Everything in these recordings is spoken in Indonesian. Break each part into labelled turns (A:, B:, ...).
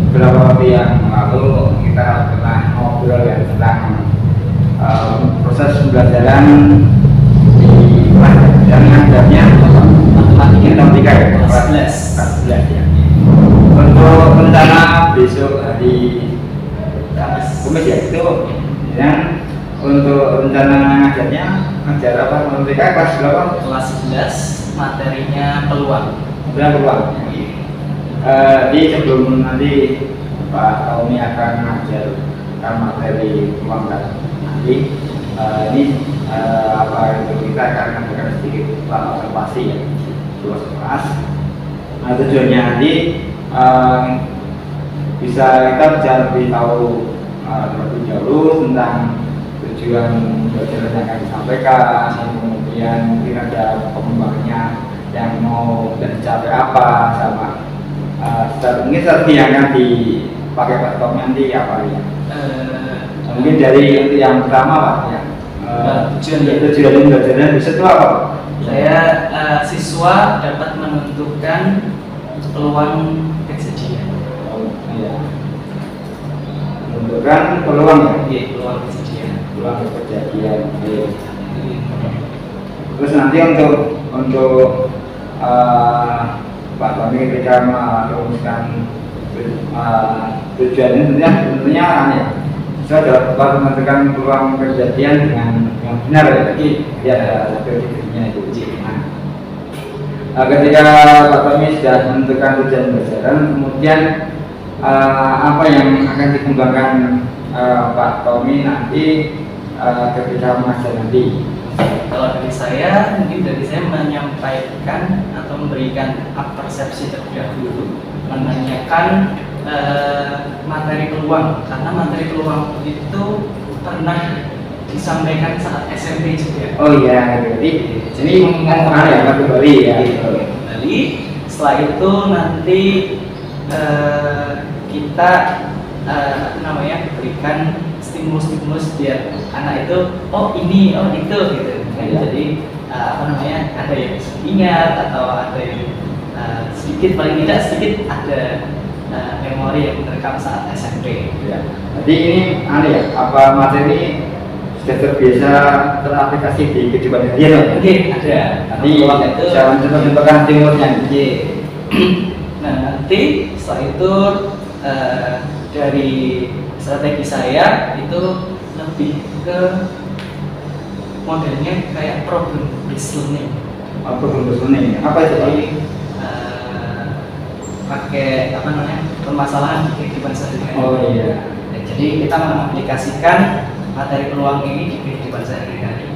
A: beberapa waktu yang lalu kita pernah ngobrol ya tentang proses pembelajaran di dan ngajarnya matematika ya kelas 11 ya. Untuk rencana besok hari Kamis ya itu ya. Untuk rencana ngajarnya ngajar apa matematika kelas berapa?
B: Kelas 11, materinya peluang.
A: Peluang. Di sebelum nanti Pak Tommy akan ngajar materi peluang nanti ini apa itu kita akan memberikan sedikit observasi ya luas kelas. Nah tujuannya nanti bisa kita bisa lebih tahu terlebih dahulu tentang tujuan pelajaran yang akan disampaikan, kemudian mungkin ada pengembangannya yang mau dan capai apa sama mungkin strategi yang akan dipakai Pak Tommy nanti apa ya? Mungkin dari yang pertama Pak ya. Tujuan pembelajaran bisa itu apa?
B: Saya siswa dapat menentukan peluang kejadian.
A: Iya. Menentukan peluang ya?
B: Iya, peluang kejadian.
A: Peluang kejadian. Iya. Terus nanti untuk Pak Tommy ketika merumuskan tujuan ini tentunya aneh. Saya dapat menentukan peluang kejadian dengan yang benar ya ada teorinya itu. Ketika Pak Tommy sudah menentukan tujuan pembelajaran, kemudian apa yang akan dikembangkan Pak Tommy nanti ketika mengajar nanti?
B: Kalau dari saya, mungkin dari saya menyampaikan atau memberikan persepsi terlebih dahulu, menanyakan materi peluang, karena materi peluang itu pernah disampaikan saat SMP juga.
A: Oh iya, jadi ini mengenal ya kategori ya.
B: Jadi setelah itu nanti kita berikan stimulus biar anak itu ini itu gitu. Jadi ada yang ingat atau ada yang sedikit paling tidak sedikit ada memori yang terekam saat SMP.
A: Ya. Jadi ini ya, apa materi sudah terbiasa teraplikasi di kehidupan harian?
B: Oke, ada.
A: Nanti itu saya mencontohkan timurnya.
B: Nah nanti setelah itu dari strategi saya itu lebih ke modelnya kayak problem based learning.
A: Problem based learning apa itu?
B: Jadi pakai permasalahan di kehidupan sehari-hari.
A: Oh iya.
B: Jadi kita mengaplikasikan materi peluang ini di kehidupan sehari-hari.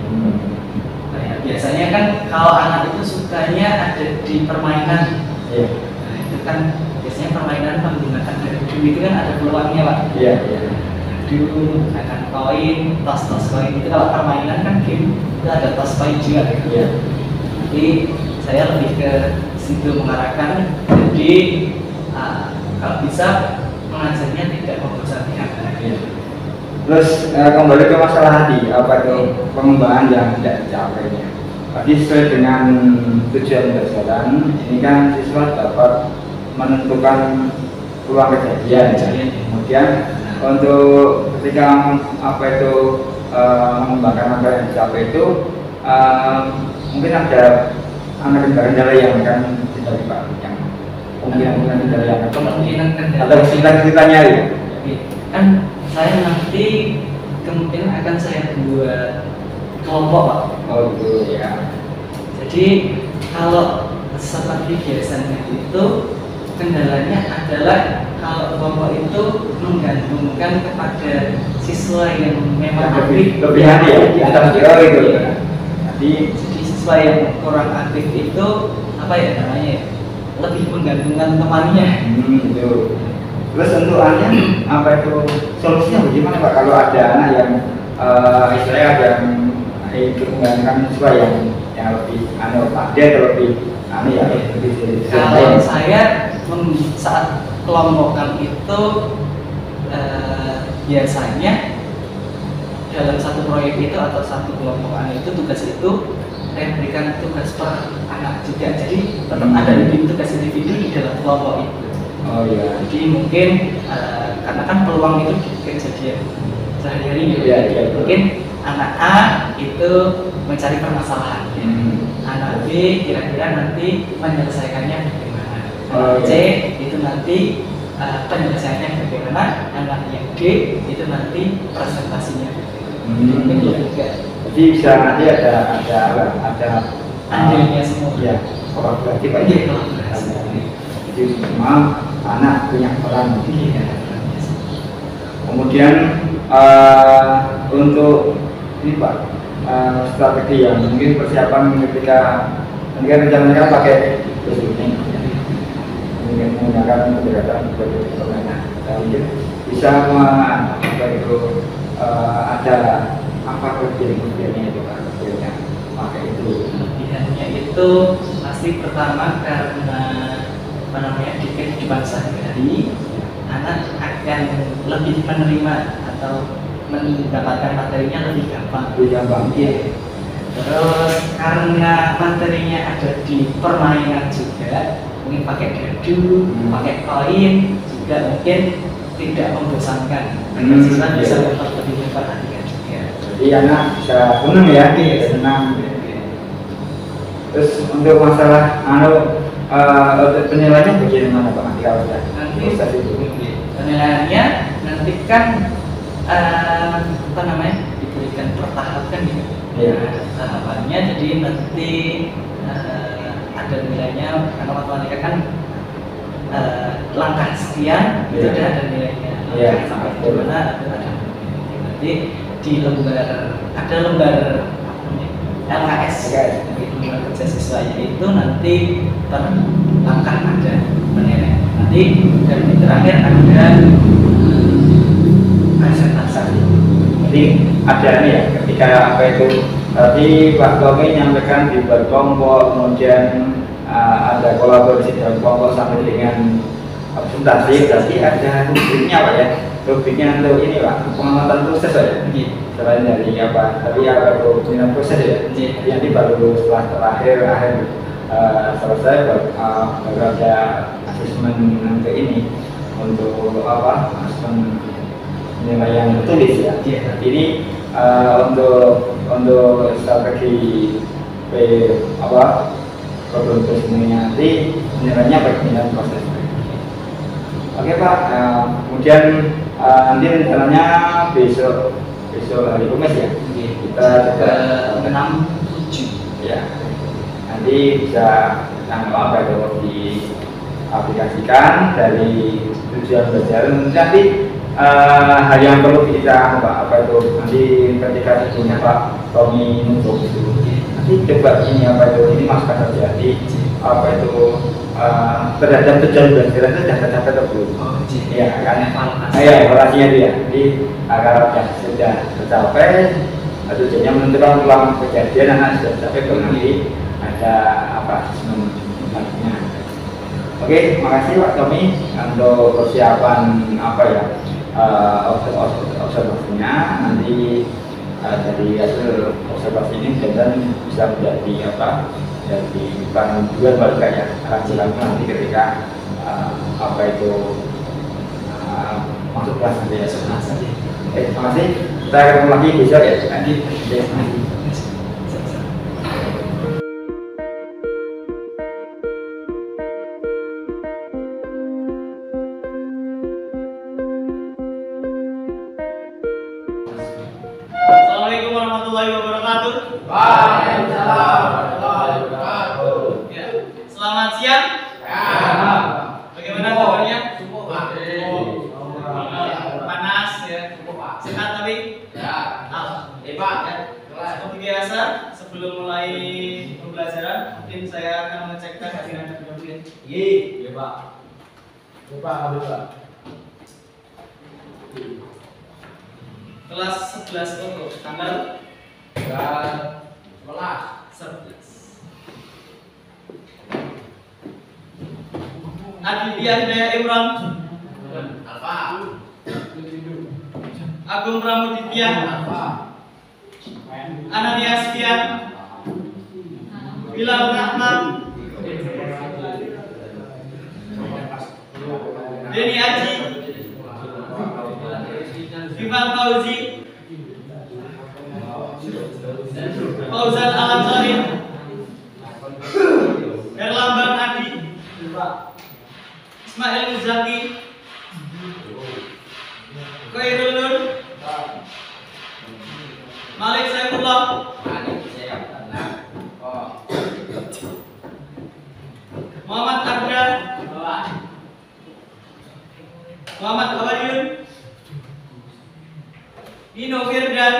B: Nah, ya, biasanya kan kalau anak itu sukanya ada di permainan.
A: Iya.
B: Nah, itu kan biasanya permainan menggunakan dadu itu kan ada peluangnya Pak.
A: Iya.
B: Dadu, akan koin, tos koin itu kalau permainan kan game itu ada tos koin juga.
A: Iya.
B: Jadi saya lebih ke situ mengarahkan. Jadi kalau bisa mengajarnya tidak membosankan.
A: Iya. Terus kembali ke masalah tadi, apa itu pengembangan yang tidak dicapainya. Tadi sesuai dengan tujuan pembelajaran, ini kan siswa dapat menentukan peluang kejadian. Kemudian untuk ketika mengembangkan apa yang dicapai itu, mungkin ada kendala yang akan dicari Pak, yang kemungkinan kendala yang atau ceritanya ya.
B: Kan saya nanti kemungkinan akan saya buat kelompok Pak.
A: Oh gitu ya.
B: Jadi kalau seperti biasanya itu kendalanya adalah kalau kelompok itu menggantungkan kepada siswa yang memang
A: lebih hati ya. Itu.
B: Jadi siswa yang kurang aktif itu lebih menggantungkan temannya.
A: Itu. Terus tentuannya apa itu solusinya bagaimana Pak kalau ada anak yang istilahnya ada yang ikut menggantungkan siswa yang lebih pandai atau lebih
B: kalau saya saat kelompokan itu biasanya dalam satu proyek itu atau satu kelompokan itu tugas itu saya berikan tugas per anak juga, jadi tetap ada tugas individu di dalam kelompok itu.
A: Oh iya.
B: Jadi mungkin karena kan peluang itu kejadian sehari-hari gitu.
A: Iya, iya, betul.
B: Mungkin anak A itu mencari permasalahan. Anak B kira-kira nanti menyelesaikannya bagaimana. Anak C itu nanti penyelesaiannya bagaimana. Anak yang D itu nanti presentasinya. Mungkin lebih ke.
A: Jadi bisa nanti ada
B: andilnya semua.
A: Iya. Kolaborasi Pak.
B: Iya, kolaborasi.
A: Jadi semua anak punya peran.
B: Iya.
A: Kemudian untuk ini Pak, strategi yang mungkin persiapan ketika mungkin rencananya pakai ini mungkin menggunakan pendekatan permainan, mungkin bisa apa itu ada apa kelebihannya itu Pak, kelebihannya pakai itu.
B: Kelebihannya itu pasti pertama karena apa namanya di kehidupan sehari-hari anak akan lebih menerima atau mendapatkan materinya lebih gampang. Iya. Terus karena materinya ada di permainan juga, mungkin pakai dadu, pakai koin juga mungkin tidak membosankan. Siswa bisa lebih memperhatikan juga.
A: Jadi anak bisa senang ya, senang. Terus untuk masalah penilaiannya bagaimana Pak nanti kalau sudah proses itu?
B: Penilaiannya nanti kan apa namanya diberikan per tahap kan gitu. Tahapannya jadi nanti ada nilainya karena matematika kan langkah sekian itu ada nilainya. Sampai di mana ada nilainya. Nanti di lembar ada lembar LKS lembar kerja siswa itu nanti per langkah ada penilaian. Nanti dan di terakhir ada presentasi.
A: Jadi ada nih ya ketika apa itu tadi Pak Tommy menyampaikan di berkelompok, kemudian ada kolaborasi dalam kelompok sampai dengan presentasi, berarti ada rubriknya Pak ya, rubriknya untuk ini Pak pengamatan proses ya. Selain dari apa, tapi ada pengamatan proses ya. Jadi baru setelah akhir selesai baru ada asesmen nanti ini untuk apa asesmen nilai yang tertulis ya. Ini untuk strategi problem presentasinya nanti nilainya bagaimana proses. Oke Pak, kemudian nanti rencananya besok hari Kamis ya. Kita coba
B: 6-7
A: ya. Nanti bisa tanggal apa itu diaplikasikan dari tujuan belajar nanti. Hal yang perlu kita apa itu nanti ketika sebelumnya Pak Tommy untuk itu nanti coba ini apa itu ini masukan terjadi apa itu terhadap tujuan belajar itu sudah tercapai atau belum? Iya kan? Ya evaluasinya dia. Jadi kalau sudah tercapai tujuannya menentukan ulang kejadian anak sudah tercapai baru nanti ada apa sebenarnya. Oke, makasih Pak Tommy untuk persiapan apa ya? Observasinya nanti dari hasil observasi ini dan bisa menjadi apa jadi panduan baru kayak rangkuman nanti ketika apa itu masuk kelas nanti ya. Terima kasih, kita ketemu lagi besok ya.
B: Assalamualaikum warahmatullahi wabarakatuh.
C: Waalaikumsalam warahmatullahi wabarakatuh.
B: Ya. Selamat siang. Bagaimana kabarnya? Panas ya. Sehat tapi? Ya. Seperti biasa, sebelum mulai pembelajaran, mungkin saya akan mengecekkan hadiran dan dokumen.
C: Iya, Pak. Pak.
B: Kelas 11 untuk tanggal 11. Aditya Hidayat Imran,
C: Alfa.
B: Agung Pramuditya,
C: Alfa.
B: Anania Sekian, Bilal Rahman, Denny Aji, Ivan Fauzi, Fauzan Alam Salim, Erlambang Adi, Ismail Muzaki, Khairul Nur, Malik Saifullah, Muhammad Abda, Muhammad Awadiun, Nino Firdan,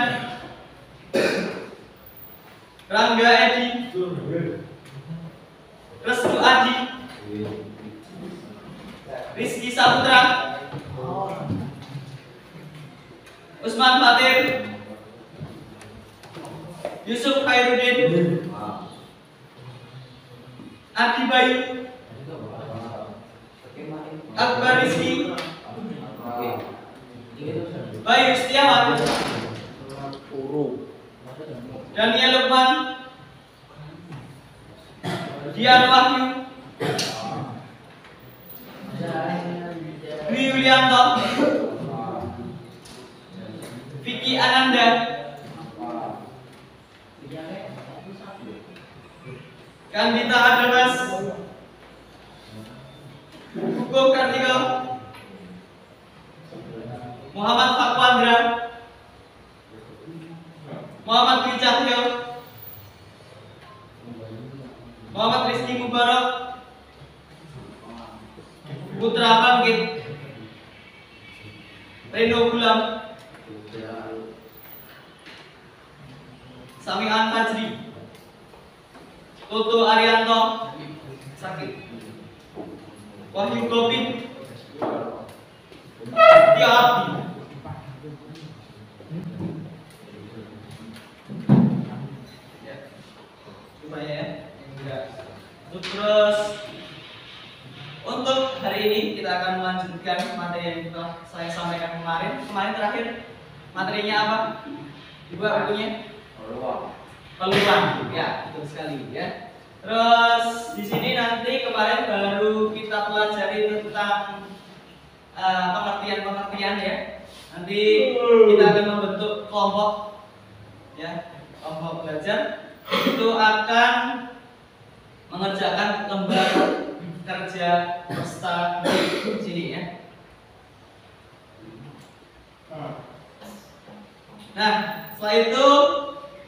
B: Rangga Edi, Restu Adi, Rizky Saputra, Usman Fatir, Yusuf Khairuddin, Adi Bayu, Akbar Rizky, Bayu Setiawan, Daniel Lukman, Dian Wahyu, Dwi Yulianto, Vicky Ananda, Kandita Adamas, Hugo Kartika, Muhammad Fakwandra, Muhammad Dwi Cahyo, Muhammad Rizky Mubarak, Putra Bangkit, Reno Gulam, Samian Fajri, Toto Arianto, sakit, Wahyu Gopin, Tia Abdi, supaya ya, terus untuk hari ini kita akan melanjutkan materi yang telah saya sampaikan kemarin. Kemarin terakhir materinya apa? Ibu bukunya? Peluang, ya betul sekali ya. Terus di sini nanti kemarin baru kita pelajari tentang pengertian-pengertian ya. Nanti kita akan membentuk kelompok ya, kelompok belajar itu akan mengerjakan lembar kerja peserta di sini ya. Nah, setelah itu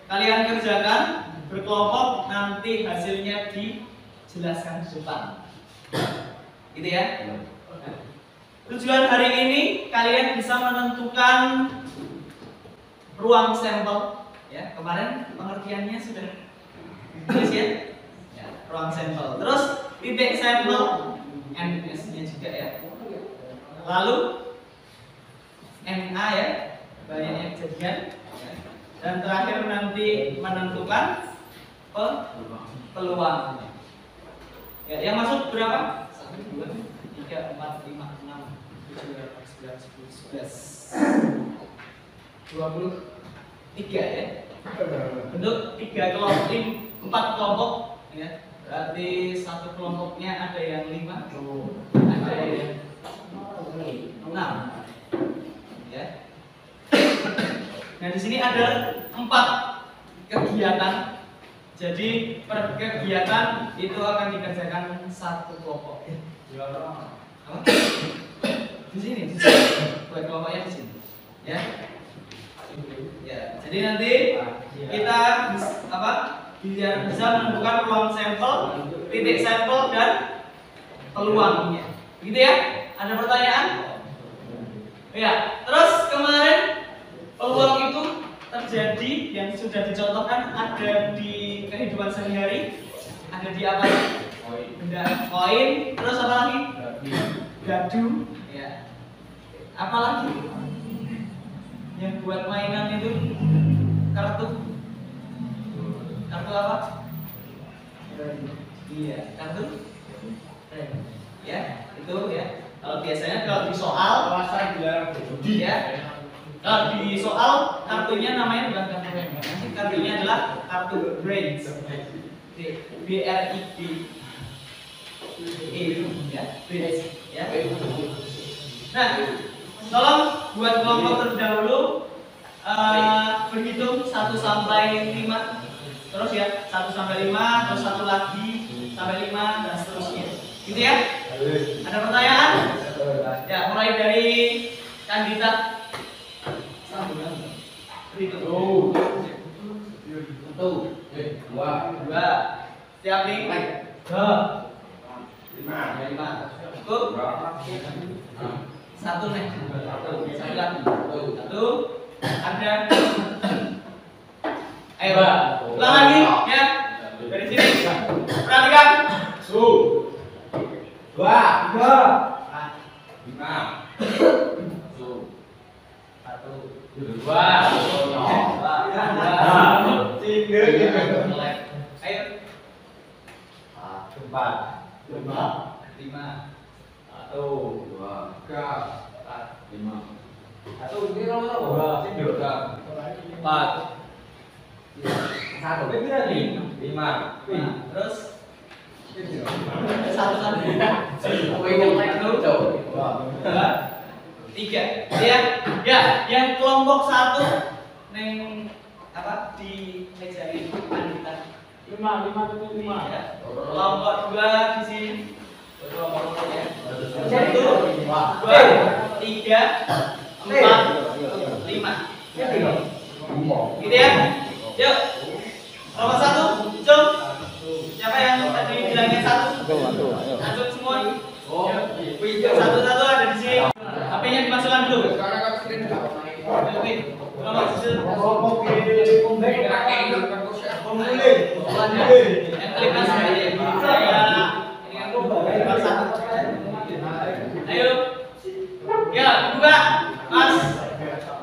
B: kalian kerjakan berkelompok, nanti hasilnya dijelaskan di depan. Gitu ya. Tujuan hari ini kalian bisa menentukan ruang sampel ya. Kemarin pengertiannya sudah tulis ya. Ya, ruang sampel. Terus titik sampel NS-nya juga ya. Lalu NA ya, banyaknya kejadian. Dan terakhir nanti menentukan peluang. Ya, yang masuk berapa? 1, 2, 3, 4, 5, 6, 7, 8, 9, 10, 11, 23 ya. Bentuk 3 kelompok, 4 kelompok ya. Berarti satu kelompoknya ada yang 5, ada yang 6. Ya. Nah, di sini ada 4 kegiatan. Jadi per kegiatan itu akan dikerjakan satu kelompok. Di sini, buat kelompoknya di sini. Ya. Ya. Jadi nanti kita biar bisa menentukan ruang sampel, titik sampel dan peluangnya. Begitu ya? Ada pertanyaan? Ya. Terus kemarin peluang itu terjadi yang sudah dicontohkan ada di kehidupan sehari-hari, ada di apa? Benda koin, terus apa lagi? Gadu, ya. Apa lagi? Yang buat mainan itu kartu apa? Iya, kartu. Ya, itu ya. Kalau biasanya kalau di soal ya. Kalau di soal kartunya namanya bukan kartu rem, nanti kartunya adalah kartu brains, BRID, ya, brains, ya. Nah, tolong buat kelompok terdahulu berhitung 1 sampai 5. Terus ya, 1 sampai 5, terus satu lagi sampai 5 dan seterusnya. Gitu ya? Ada pertanyaan? Ya, mulai dari Kandita. Berhitung. 1, 2. Siap nih? 5. Cukup? 1 nih. 1 lagi. 1. Ada. Ayo, ulang lagi ya. Dari sini. Perhatikan.
C: 2, 3, 5, 2,
B: Ayo.
C: 4,
B: 5.
C: 1, 2, 3, 5. 1, ini nomor 4. 1, 5.
B: Terus 1 sampai 3. Ya, ya, yang kelompok 1 neng apa di meja ini Kandita.
C: 5, 5.
B: Ya. Kelompok 2 di sini. Kelompok 2 ya. 1, 2, 3, 4, 5. Gitu ya. Yuk. Nomor 1, muncul. Siapa yang tadi bilangnya 1? Masuk semua. Satu-satu ada di sini. HP-nya dimasukkan dulu. Oke. Nomor susul. Yang klik saya. Ayo. Ya, buka. Mas.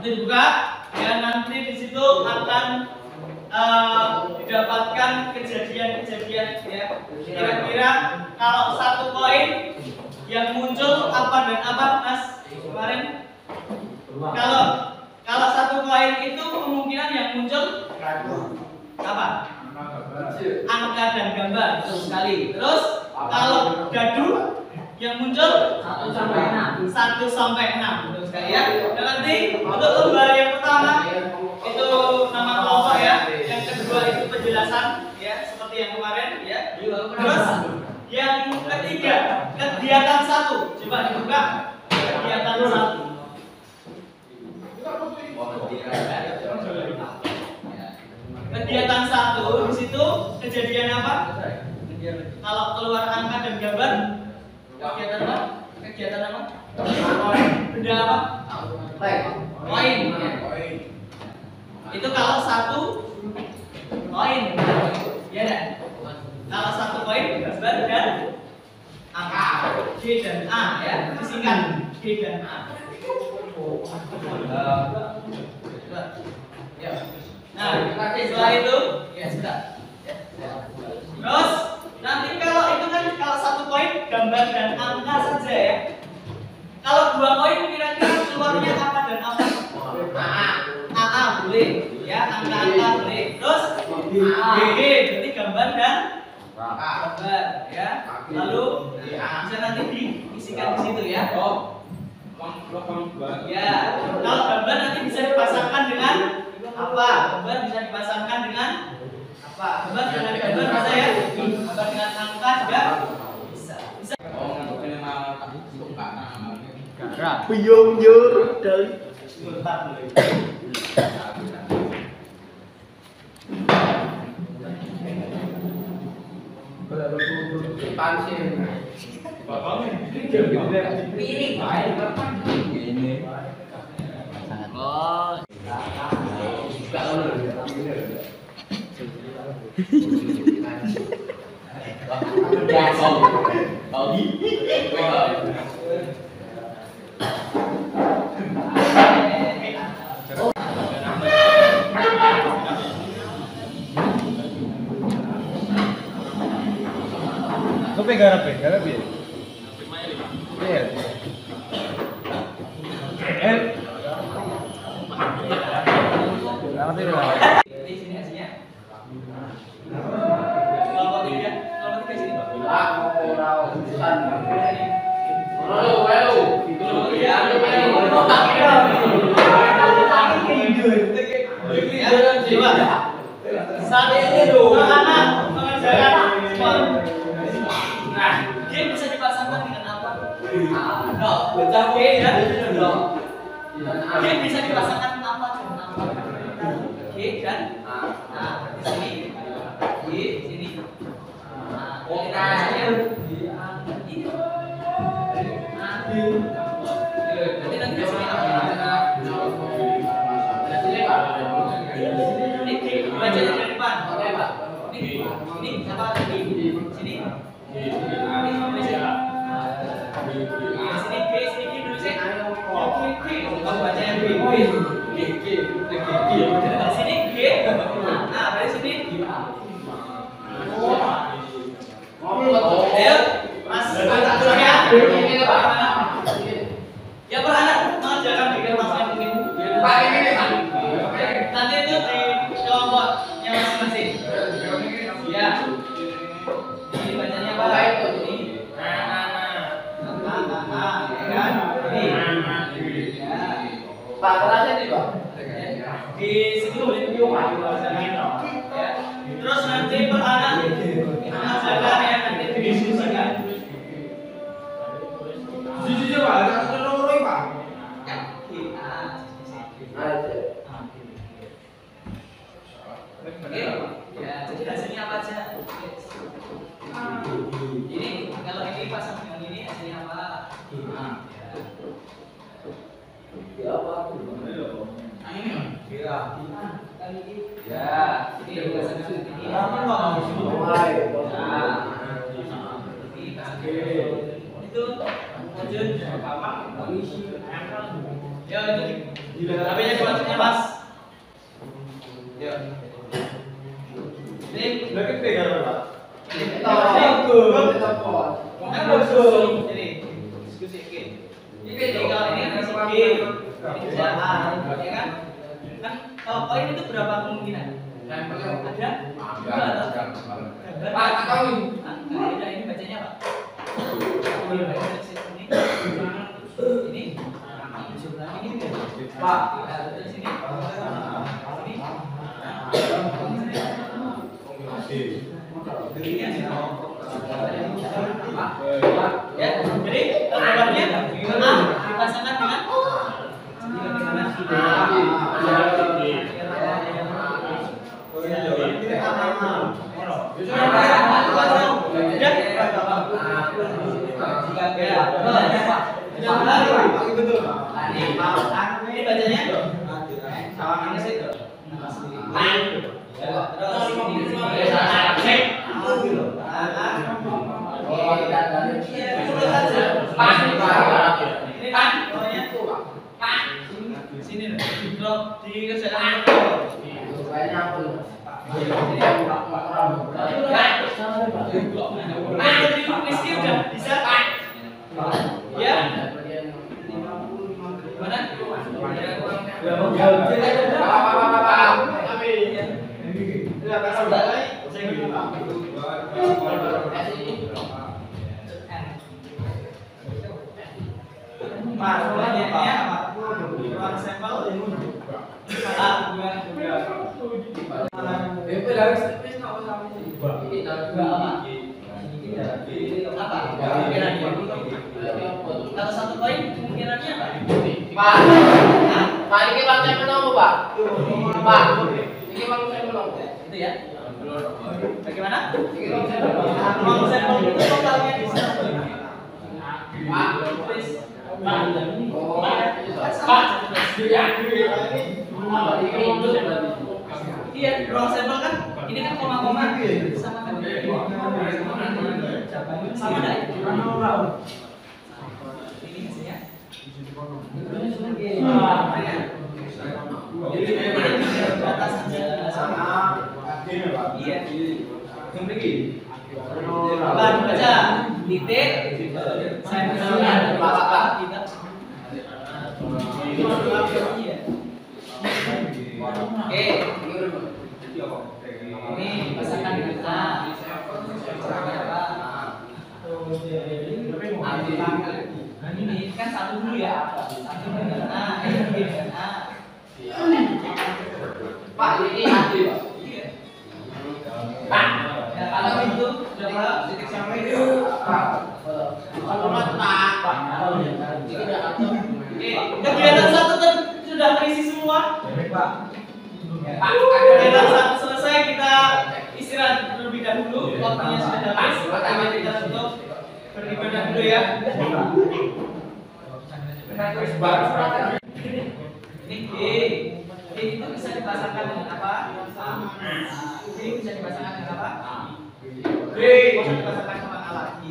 B: Ini buka. Ya, nanti di situ akan didapatkan kejadian-kejadian ya. Kira-kira kalau 1 koin yang muncul apa dan apa, Mas? Kemarin kalau 1 koin itu kemungkinan yang muncul apa? Angka dan gambar, betul sekali. Terus kalau dadu yang muncul 1 sampai 6, betul sekali ya. Dan nanti untuk lembar yang pertama itu nama kelompok ya. Yang kedua itu penjelasan ya, seperti yang kemarin ya. Terus yang ketiga kegiatan 1. Coba dibuka kegiatan 1. Kegiatan 1 di situ kejadian apa? Kalau keluar angka dan gambar, kegiatan apa? Kegiatan apa? Benda apa? Koin. Ya. Itu kalau 1 koin, ya dan kalau 1 koin gambar dan angka G dan A ya, disingkat G dan A. Nah, setelah itu ya sudah. Terus nanti kalau itu kan kalau 1 koin gambar dan angka saja ya. Kalau 2 koin kira-kira keluarnya apa dan apa? AA boleh ya, angka-angka boleh. Terus GG berarti gambar dan gambar ya. Lalu bisa nanti diisikan di situ ya. Ya, kalau gambar nanti bisa dipasangkan dengan apa? Gambar bisa dipasangkan dengan apa? Gambar dengan gambar bisa ya. Gambar dengan angka juga bisa. Bisa.
D: Biyong nyur dari
A: Kau garap ya? Iya.
B: Di sini hasilnya. Kelompok 3 sini. Kelompok 3 mengerjakan semua. Nah, G bisa dipasangkan dengan apa? No, G ya. G bisa dipasangkan apa dengan apa? G dan di sini. Di sini. Nanti di sini ini bacanya dari depan. Ini apa tadi? Sini. Sini dulu sih. Kamu bacanya G. Dari sini G. Nah, dari sini. Ayo, Mas. Ya Pak anak mengerjakan bikin masnya mungkin. Pak ini nanti itu di kelompoknya masing-masing. Ya. Ini bacanya apa? Ini. Pak kelasnya nih Pak. Di sini boleh ya. Terus nanti per anak mengerjakan ya nanti didiskusikan.
C: Jujur Pak, ada nomor Pak.
B: Ya, jadi hasilnya apa aja? Ini kalau ini pasang dengan ini hasilnya apa? Ya apa? Ini. Ya. Ya, ini pasang dengan ini. Itu lanjut. Ya itu. HP-nya dimasuknya Mas. Ya. Ini
C: Lagi pegang Pak.
B: ini kalau ini kan masih G, ini bisa A, ya kan? Kan kalau poin itu berapa kemungkinan? Ada? Ada ini bacanya apa? Ini Pak, terus ini ya, jadi jawabannya A dipasangkan dengan ini bacanya sama sih. Sini loh, dikerjakan udah bisa ya mana masalahnya apa? Ruang sampel kalau satu poin kemungkinannya apa?
E: Pak, Pak ini bang saya menunggu Pak. Pak, ini bang saya menunggu.
B: Itu ya. Bagaimana? Ruang sampel itu totalnya bisa.
E: Pak,
B: iya, ruang sampel kan ini kan koma-koma sama kan sama enggak? Ini hasilnya. Batas saja sama. Iya. Yang pergi. Baca titik sampelnya apa? Tidak. Iya. Oke. Ini pasangkan dengan A. Ini kan satu dulu ya. Satu dengan A, ini dengan A.
E: Pak ini adil Pak.
B: Iya. Kegiatan satu sudah terisi semua.
A: Pak.
B: Kegiatan satu selesai, kita istirahat terlebih dahulu. Waktunya sudah habis. Waktunya kita tutup beribadah dulu ya. Ini itu bisa dipasangkan dengan apa? Ini bisa dipasangkan dengan apa? Bisa dipasangkan sama A lagi.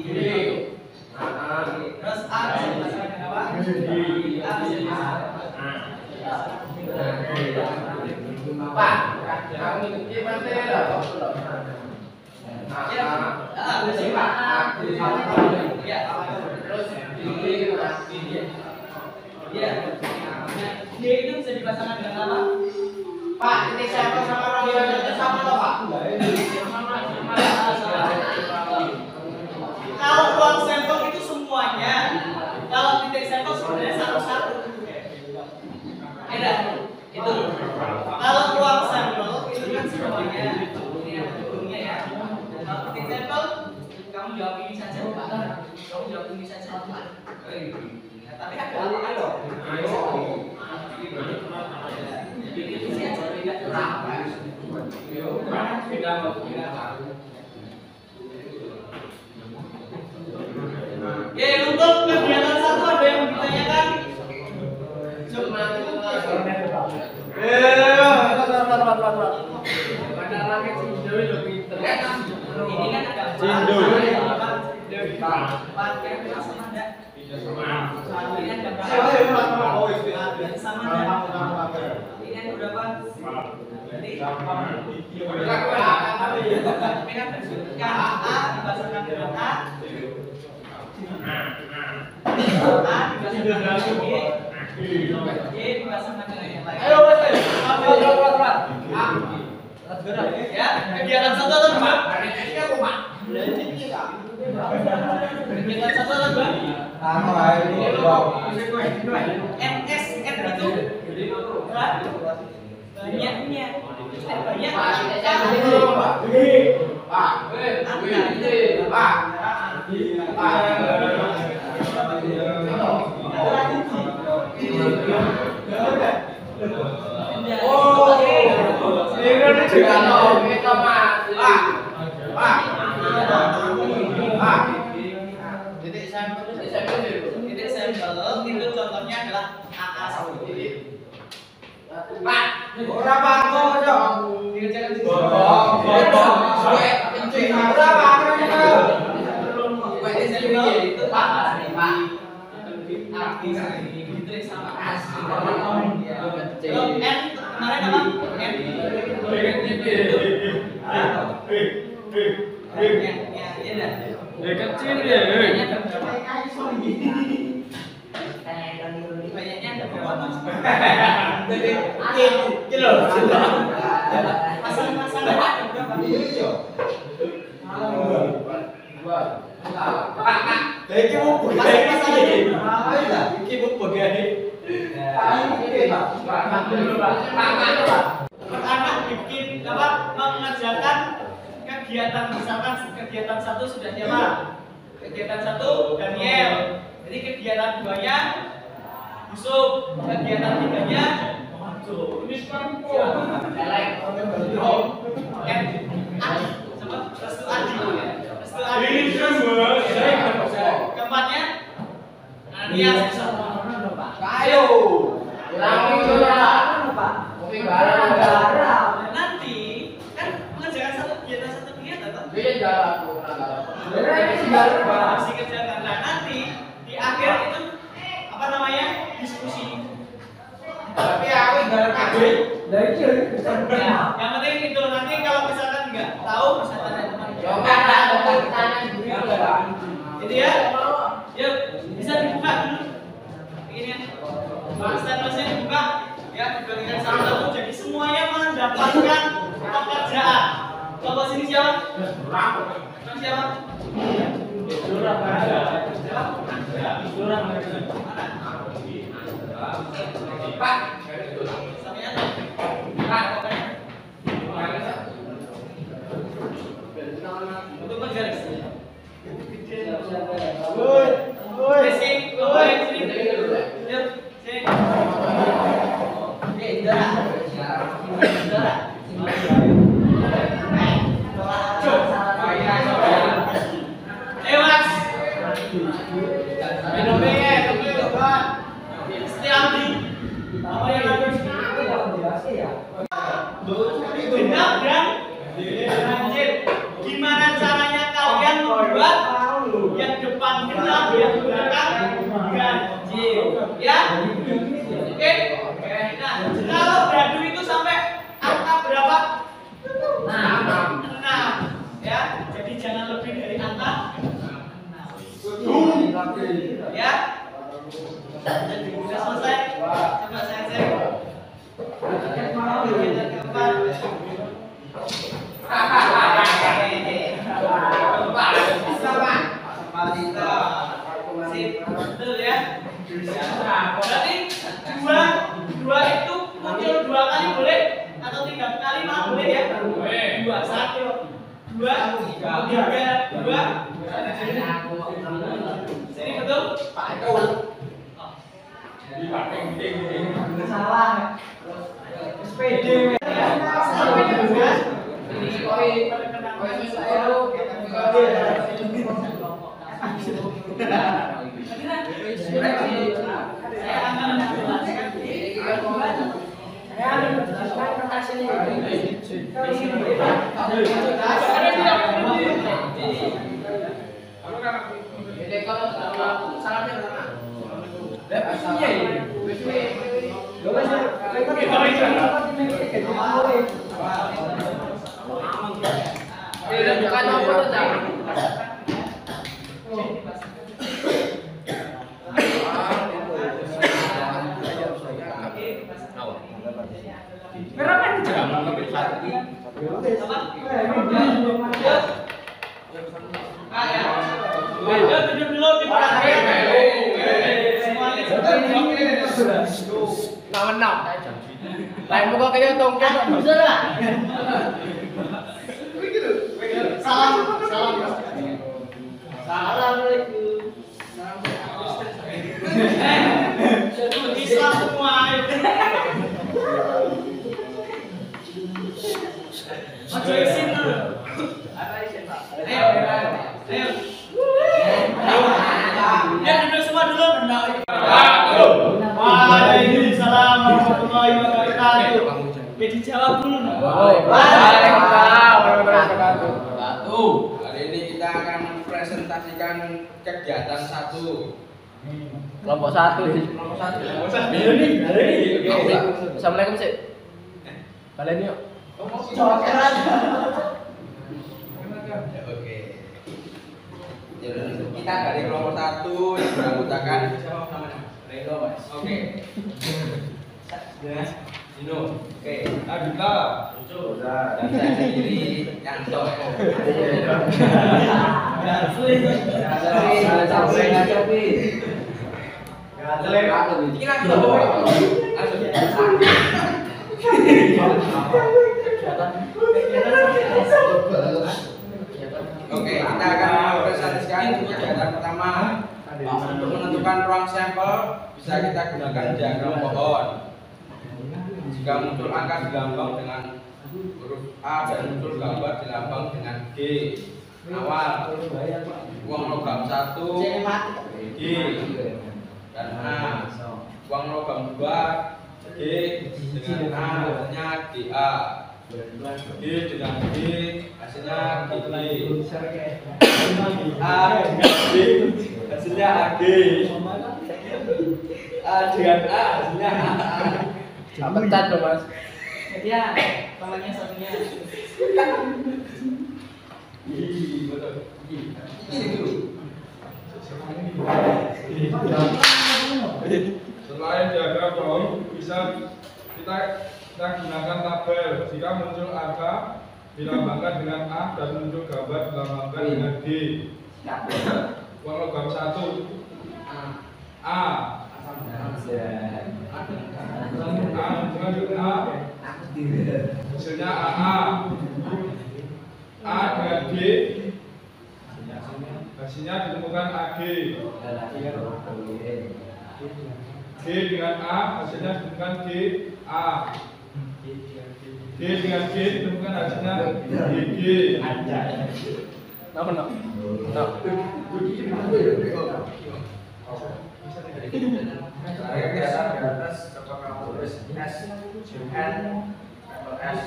B: Terus A bisa dipasangkan dengan apa? A bisa dipasangkan.
E: Pak, kamu ikuti materi lah.
B: Ya, bisa Pak. Ya,
E: Terus
B: ya. D itu bisa dipasangkan dengan apa?
E: Pak, titik sampel sama radius itu sama loh Pak.
B: Kalau ruang sampel itu semuanya, kalau titik sampel sebenarnya satu-satu. Beda. Itu. Kalau ruang sampel itu kan semuanya. Ini yang ujungnya ya. Kalau titik sampel, kamu jawab ini saja. Kamu jawab ini saja. Tapi ada apa loh? Ya, untuk kegiatan satu ada yang ditanyakan? Ini kan ada
D: Cindul.
B: Ini ada berapa? Sama ada. Ini ada berapa? A dipasangkan dengan A. A dipasangkan dengan B. Y dipasangkan dengan yang lain.
E: Ayo,
B: Ya, kegiatan satu atau dua? Kegiatan satu atau dua? MS N itu banyaknya. Banyak. Titik sampel itu contohnya adalah AA seperti
E: Pak, berapa kok dong?
B: dikerjakan di itu Pak. N kemarin apa? N.
D: Kecil ya.
B: Banyaknya ada berapa mas?
E: Kilo.
B: Pasang-pasang ada berapa? Anak bikin apa? Mengerjakan kegiatan, misalkan kegiatan satu sudah siapa? Kegiatan satu Daniel. Jadi kegiatan duanya Yusuf, kegiatan tiganya ini Restu Adi. Keempatnya Ananias.
E: Ayo.
B: Nanti kan mengerjakan satu kegiatan toh? Harus dikerjakan. Nah, nanti di akhir itu apa namanya? Diskusi.
E: Tapi aku ibarat kabel.
B: Ya, yang penting itu nanti kalau misalkan nggak tahu bisa tanya teman. Jadi ya, yuk bisa dibuka dulu. Ini statusnya dibuka, ya diberikan satu-satu. Jadi semuanya mendapatkan pekerjaan. Kelompok sini siapa? Siapa?
E: Pak.
B: Untuk bergaris.
A: Woi, woi.
B: Basic, woi, sini. Oke. Nah, kalau beradu itu sampai angka berapa? 6. Ya. Jadi jangan lebih dari angka 6. Ya. Jadi sudah selesai. Coba saya cek. Betul ya. Berarti dua itu muncul 2 kali boleh atau 3 kali mah boleh ya? Boleh. 2, 1, 2, 3, 2. Sini betul? Salah. SPD.
E: Lain muka kayak tongkat bisa lah. Salam. Assalamualaikum.
B: Islam semua. Ojo isin dulu. Ayo. Ya duduk semua dulu. Waalaikumsalam warahmatullahi wabarakatuh. Dijawab dulu.
E: Waalaikumsalam warahmatullahi wabarakatuh.
F: Hari ini kita akan mempresentasikan kegiatan 1.
E: Kelompok 1 di kelompok 1. Assalamualaikum sih. Kalian yuk.
F: Oke. Kita dari kelompok 1 yang beranggotakan siapa namanya? Reno, Mas. Oke. Dino. Oke.
C: Adita.
F: Dan saya sendiri Yanto. Oke, kita akan mempresentasikan kegiatan pertama. Untuk menentukan ruang sampel bisa kita gunakan diagram pohon. Jika muncul angka dilambang dengan huruf A dan muncul gambar dilambang dengan G. Awal uang logam 1 G dan A. Uang logam 2 G dengan A hasilnya GA. G dengan G hasilnya GG. A dengan G hasilnya AG. A dengan A hasilnya AA.
E: Pecat dong, Mas.
B: Ya, namanya satunya.
C: Selain diagram pohon bisa kita gunakan tabel. Jika muncul angka dilambangkan dengan A dan muncul gambar dilambangkan dengan G. Uang logam 1 A. Hasilnya AA. A dengan G hasilnya ditemukan AG. G dengan A hasilnya ditemukan GA. G dengan G ditemukan hasilnya GG.
E: Nama no.
F: Saya biasa di atas coba kamu tulis S, N, S,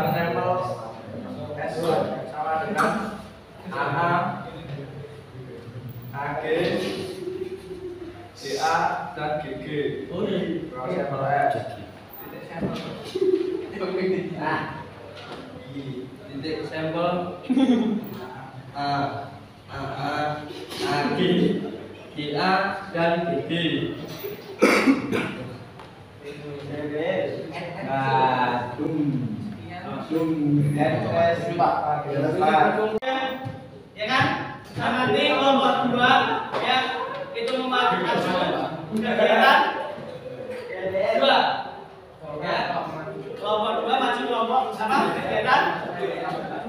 F: sampel S sama dengan AA, AG, C
C: DA dan GG. Ruang sampel F.
F: Titik sampel G, GA dan GG.
B: Ya kan? Nah, nanti kelompok 2 ya itu memadukan kegiatan 2 ya. Kelompok 2 maju kelompok apa? Kegiatan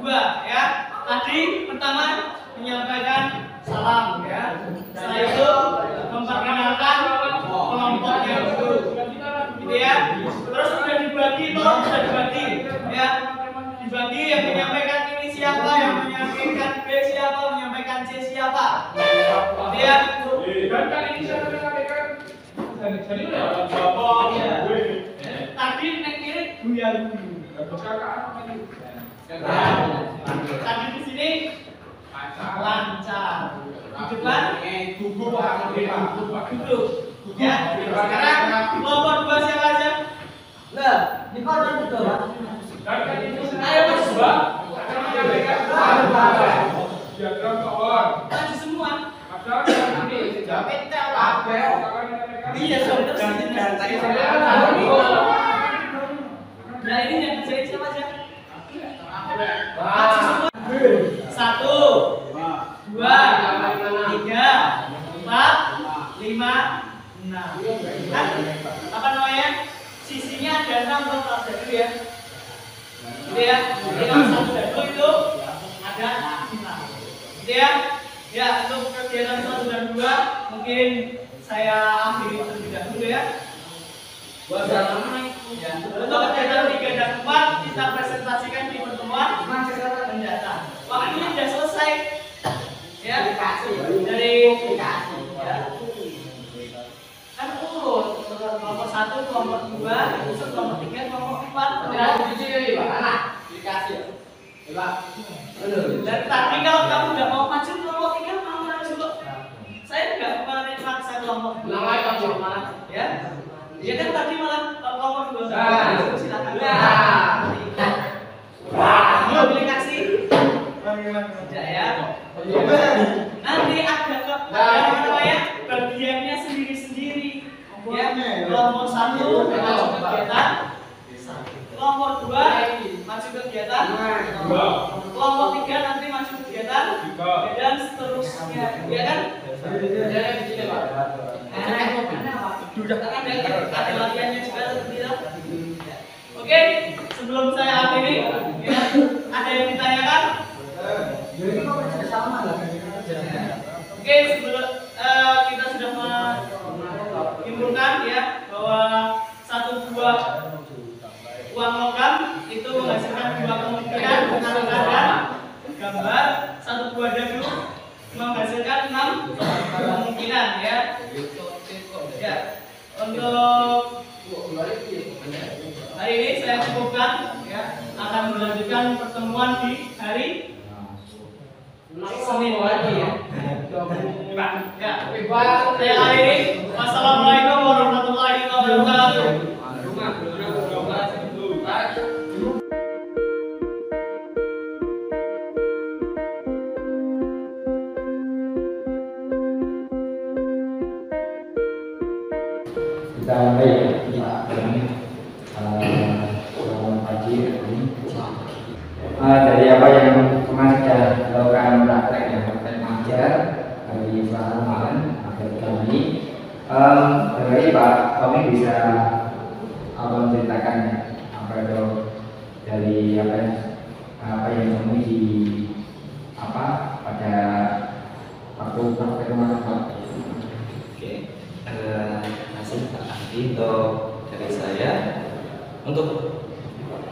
B: 2 ya. Tadi pertama menyampaikan salam ya. Setelah itu memperkenalkan kelompoknya dulu. Gitu ya. Terus sudah dibagi ya. Dibagi yang menyampaikan ini siapa, yang menyampaikan B siapa, menyampaikan C siapa. Gitu ya.
C: Dan kali ini saya menyampaikan jadi
B: Tadi nek kiri buyar. Tadi di sini lancar. Di depan duduk. Ya. Sekarang kelompok 2 siapa aja? Lah, di mana itu, Pak?
C: dan kali ini
B: Ayo Mas.
C: akan menyampaikan diagram pohon.
B: Maju semua.
C: Ada yang ini
B: Iya, terus tadi nah ini yang kerjain siapa aja? Maju semua. 1, 2, 3, 4, 5, 6. Kan apa namanya? Sisinya ada 6 kalau ada dulu ya. Gitu ya. Jadi kalau 1 dadu itu ada 6. Gitu ya. Ya, untuk kegiatan 1 dan 2 mungkin saya akhiri terlebih dahulu ya. Ya. Untuk kegiatan 3 dan 4 kita presentasikan di pertemuan mendatang. Waktunya sudah selesai. Ya, dari ya. Kan urut kelompok 1, kelompok 2, kelompok 3, kelompok 4. Dan tapi kalau kamu nggak mau maju kelompok 3 mau maju kok. Saya nggak kemarin maksa kelompok 2. Ya. Ya kan tadi malah kelompok 2. Silakan. Mau pilih kasih? Tidak ya. Nanti ada apa namanya? Bagiannya sendiri-sendiri. Ya. Kelompok 1 maju kegiatan. Kelompok 2 maju kegiatan. Kelompok 3 nanti maju kegiatan dan seterusnya, ya kan? Ada latihannya juga seperti itu. Oke, sebelum saya akhiri, ya, ada yang ditanyakan? Oke, sebelum kita sudah menyimpulkan ya bahwa 1 buah uang logam itu menghasilkan 2 kemungkinan keadaan gambar, 1 buah dadu menghasilkan 6 kemungkinan ya. Ya, untuk hari ini saya cukupkan ya, akan melanjutkan pertemuan di hari Senin lagi ya. Ya, saya akhiri. Wassalamualaikum warahmatullahi wabarakatuh.
A: Kita mulai ya, selamat pagi. Dari apa yang kemarin sudah dilakukan praktek yang praktek mengajar dari selasa kemarin dari kami, dari Pak kami bisa menceritakan apa itu dari apa yang kami di apa pada waktu praktek kemarin Pak.
G: Oke, terima kasih Pak Andi untuk dari saya. Untuk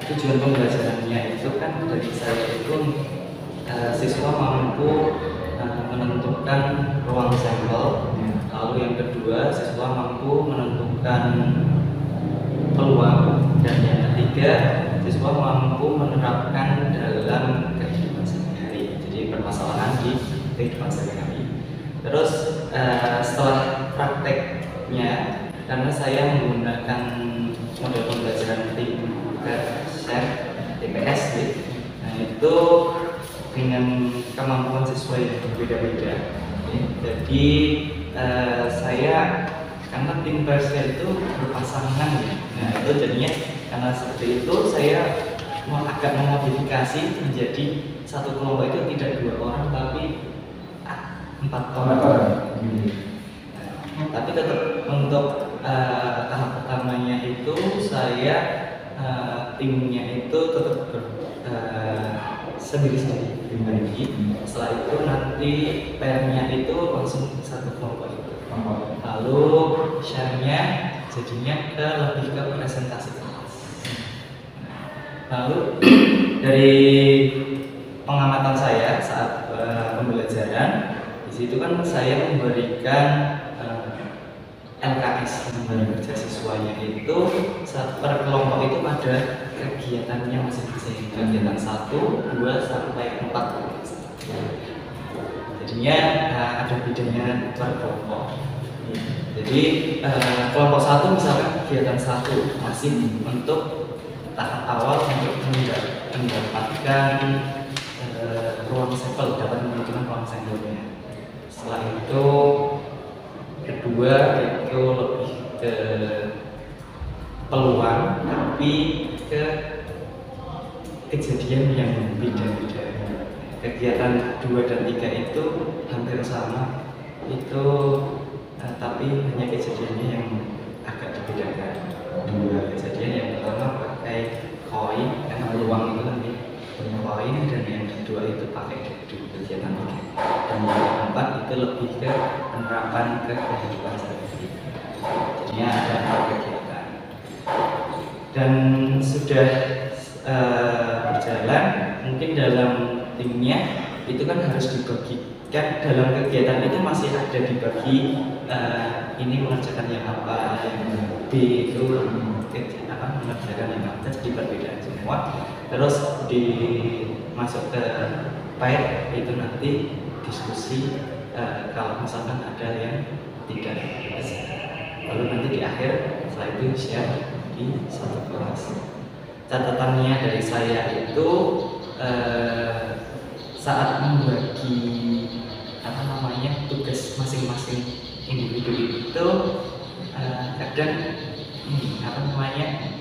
G: tujuan pembelajarannya itu kan dari saya itu siswa mampu menentukan ruang sampel, lalu yang kedua siswa mampu menentukan peluang, dan yang ketiga siswa mampu menerapkan dalam kehidupan sehari-hari, jadi permasalahan di kehidupan sehari-hari. Terus setelah praktek karena saya menggunakan model pembelajaran TPS gitu. Nah itu dengan kemampuan siswa yang berbeda-beda. Jadi saya karena tim persnya itu berpasangan ya. Nah itu jadinya karena seperti itu saya agak memodifikasi menjadi satu kelompok itu tidak 2 orang tapi 4 orang. Tapi tetap untuk tahap pertamanya itu saya timnya itu tetap sendiri-sendiri pribadi. Setelah itu nanti pairnya itu langsung satu kelompok itu. Lalu share-nya jadinya lebih ke presentasi kelas. Lalu dari pengamatan saya saat pembelajaran di situ kan saya memberikan LKS lembaga kerja siswanya itu per kelompok itu ada kegiatannya masing-masing, kegiatan 1, 2, sampai 4. Jadinya ada bedanya per kelompok. Jadi kelompok 1 misalkan kegiatan 1 masih untuk tahap awal untuk mendapatkan ruang sampel, dapat menentukan ruang sampelnya. Setelah itu kedua itu lebih ke peluang tapi ke kejadian yang beda-beda. Kegiatan 2 dan 3 itu hampir sama itu tapi hanya kejadiannya yang agak dibedakan. 2 kejadian, yang pertama pakai koin karena peluang itu nanti koin, dan yang kedua itu pakai dedu kegiatan 3, dan yang keempat itu lebih ke penerapan ke kehidupan sehari-hari. Jadinya ada 4 kegiatan dan sudah berjalan. Mungkin dalam timnya itu kan harus dibagikan, dalam kegiatan itu masih ada dibagi ini mengerjakan yang apa, yang B itu mengerjakan yang apa, jadi perbedaan semua. Terus masuk ke pair itu nanti diskusi kalau misalkan ada yang tidak bisa. Lalu nanti di akhir setelah itu share di satu kelas. Catatannya dari saya itu saat membagi tugas masing-masing individu itu kadang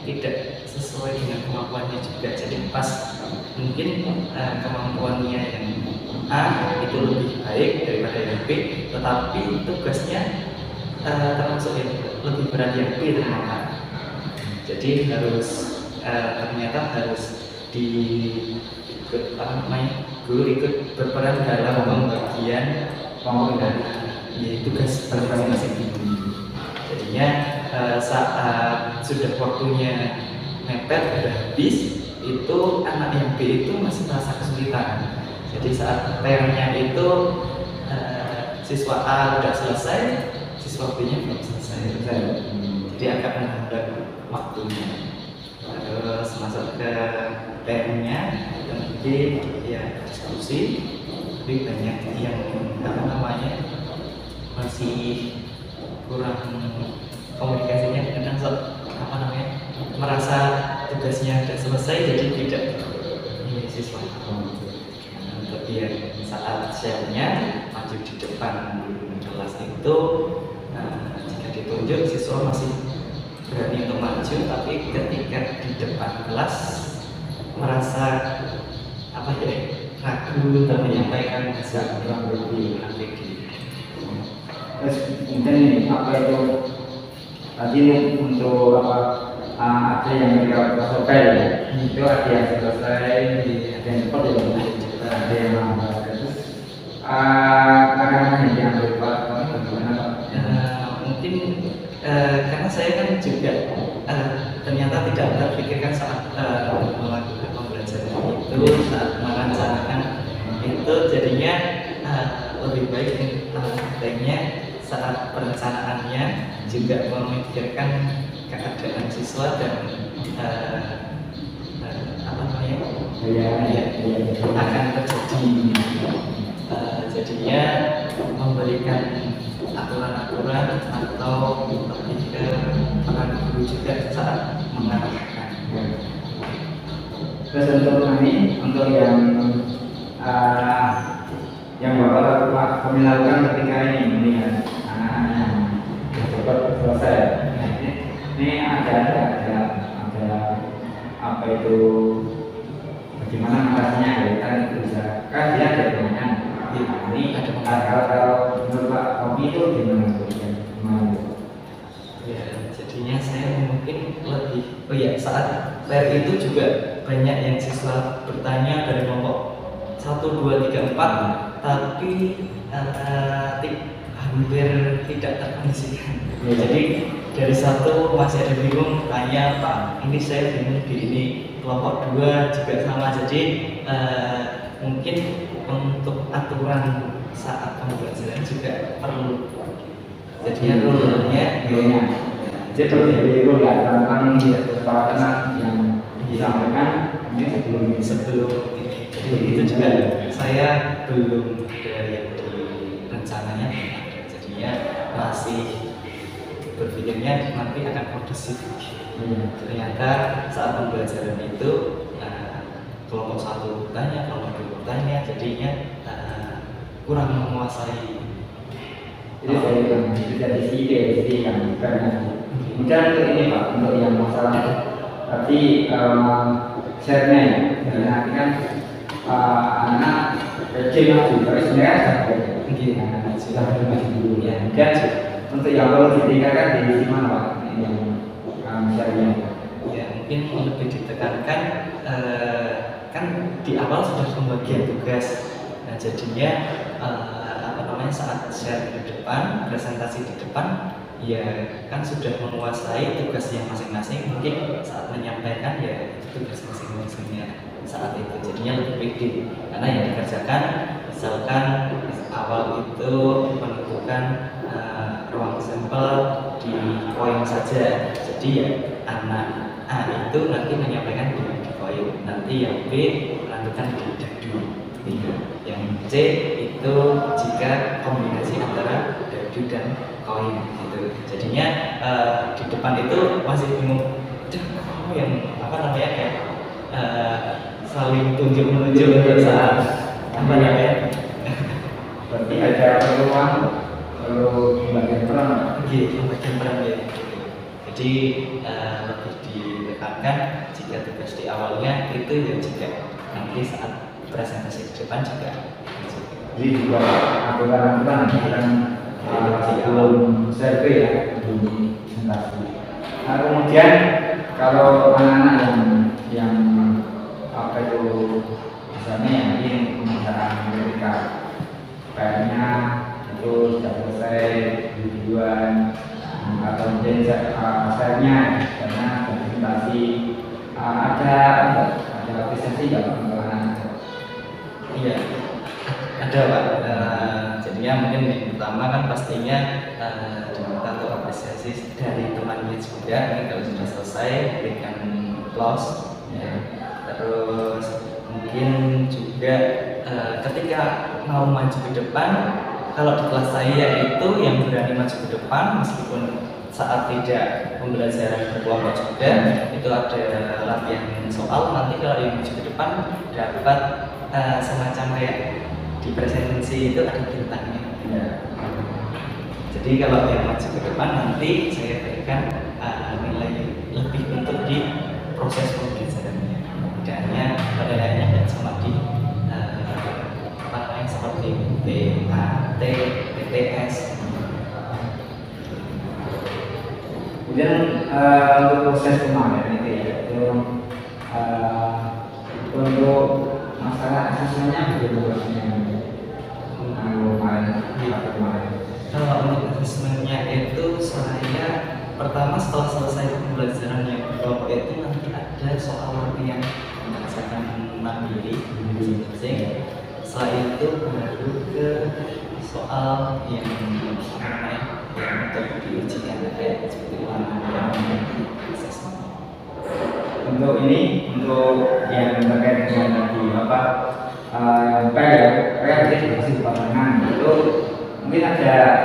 G: tidak sesuai dengan kemampuannya juga. Jadi pas mungkin kemampuannya yang A itu lebih baik daripada yang B, tetapi tugasnya termasuk yang lebih berat yang B ternyata. Jadi harus ternyata harus guru ikut berperan dalam pembagian tugas masing-masing. Jadinya saat sudah waktunya mepet sudah habis, itu anak yang B itu masih merasa kesulitan. Jadi saat pairnya itu siswa A sudah selesai, siswa B nya belum selesai. Jadi agak menghambat waktunya. Terus masuk ke pairnya, nanti ya diskusi, tapi banyak yang masih kurang komunikasinya, kadang merasa tugasnya sudah selesai jadi tidak ini siswa. Tapi ya saat share-nya maju di depan kelas itu, jika ditunjuk siswa masih berani untuk maju, tapi ketika di depan kelas merasa ragu untuk menyampaikan kurang lebih
A: Terus mungkin itu tadi untuk ada yang selesai, itu ada yang selesai, ada yang cepat, ada yang lambat. Terus karena yang berbuat bagaimana Pak?
G: Mungkin karena saya kan juga ternyata tidak terpikirkan saat melakukan pembelajaran itu, saat merencanakan itu, jadinya lebih baiknya saat perencanaannya juga memikirkan keadaan siswa dan akan terjadi, jadinya memberikan aturan-aturan atau lebih ke peran guru juga saat mengarahkan.
A: Terus untuk nanti untuk yang bapak kami lakukan ketika ini melihat anak-anak yang cepat selesai. Nah, ini ada apa itu, bagaimana mengatasinya ya kan itu bisa kan dia ada pertanyaan. Ini kalau menurut Pak Kopi itu gimana mau?
G: Ya, jadinya saya mungkin lebih saat fair itu juga banyak yang siswa bertanya dari kelompok 1, 2, 3, 4 tapi hampir tidak terkondisikan. Jadi dari satu masih ada bingung tanya Pak, ini saya bingung di ini, kelompok 2 juga sama. Jadi mungkin untuk aturan saat pembelajaran juga perlu. Jadi rule-nya
A: jadi perlu jadi rule ya tentang kepala yang disampaikan ini sebelum
G: ini. Jadi itu juga saya belum ada yang di rencananya, jadinya masih berpikirnya nanti akan kondusif. Ternyata saat pembelajaran itu kelompok 1 bertanya, kelompok 2 bertanya, jadinya kurang menguasai.
A: Jadi saya bilang dari sisi yang karena kemudian untuk ini Pak, untuk yang masalah tapi share-nya ya, nanti kan anak kecil maju, tapi sebenarnya sudah maju dulu ya. Dan untuk yang perlu ditingkatkan di mana Pak? Yang share-nya?
G: Ya mungkin lebih ditekankan kan di awal sudah pembagian tugas. Nah jadinya saat share di depan, presentasi di depan, ya kan sudah menguasai tugasnya masing-masing. Mungkin saat menyampaikan ya tugas masing-masingnya saat itu, jadinya lebih pede karena yang dikerjakan misalkan awal itu menentukan ruang sampel di poin saja. Jadi ya anak A itu nanti menyampaikan di poin, nanti yang B menentukan di dadu. Yang C itu jika kombinasi antara dadu dan koin gitu. Jadinya di depan itu masih bingung, yang apa namanya kayak saling tunjuk-menunjuk untuk saat apa namanya.
A: Berarti ada peluang perlu bagian peran.
G: Bagian peran ya. Jadi lebih ditekankan jika tugas di awalnya itu ya jika nanti saat presentasi di depan juga.
A: Jadi juga aturan-aturan belum survei ya, belum presentasi. Nah kemudian kalau anak-anak yang apa itu misalnya yang ingin pembicaraan mereka kayaknya itu sudah selesai tujuan atau mungkin asalnya karena presentasi ada apresiasi nggak untuk anak-anak?
G: Iya, ada Pak. Jadinya mungkin yang pertama kan pastinya diminta untuk apresiasi dari temannya juga. Ini kalau sudah selesai berikan applause. Ya. Terus mungkin juga ketika mau maju ke depan, kalau di kelas saya itu yang berani maju ke depan meskipun saat tidak pembelajaran berkelompok juga itu ada latihan soal. Nanti kalau yang maju ke depan dapat semacam kayak di presentasi itu ada bintangnya. Ya. Jadi kalau yang maju ke depan nanti saya berikan nilai lebih untuk di proses pembelajarannya. Tidak hanya pada akhirnya dan cuma di apa namanya seperti PAT, PTS.
A: Kemudian untuk proses kemarin itu ya, itu untuk masalah asesmennya bagaimana?
G: Kalau untuk asesmennya itu saya pertama setelah selesai pembelajaran yang berkelompok itu nanti ada soal latihan berdasarkan mandiri masing-masing. Setelah itu baru ke soal yang untuk diujikan kayak seperti asesmen.
A: Untuk ini untuk yang terkait dengan tadi apa yang kreatif masih pasangan itu mungkin ada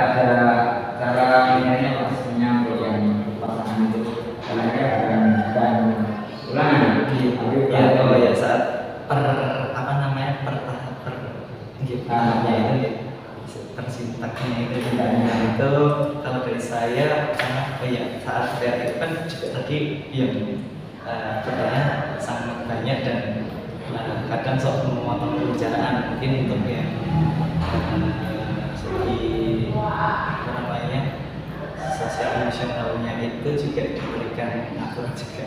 A: cara ininya maksudnya untuk yang pasangan itu karena bukan ulangan
G: ya saat pertahannya itu persintaknya itu kalau dari saya karena saat kreatif kan juga tadi yang katanya sangat banyak dan kadang sok memotong pembicaraan mungkin untuk yang segi sosial emosionalnya itu juga diberikan aturan juga.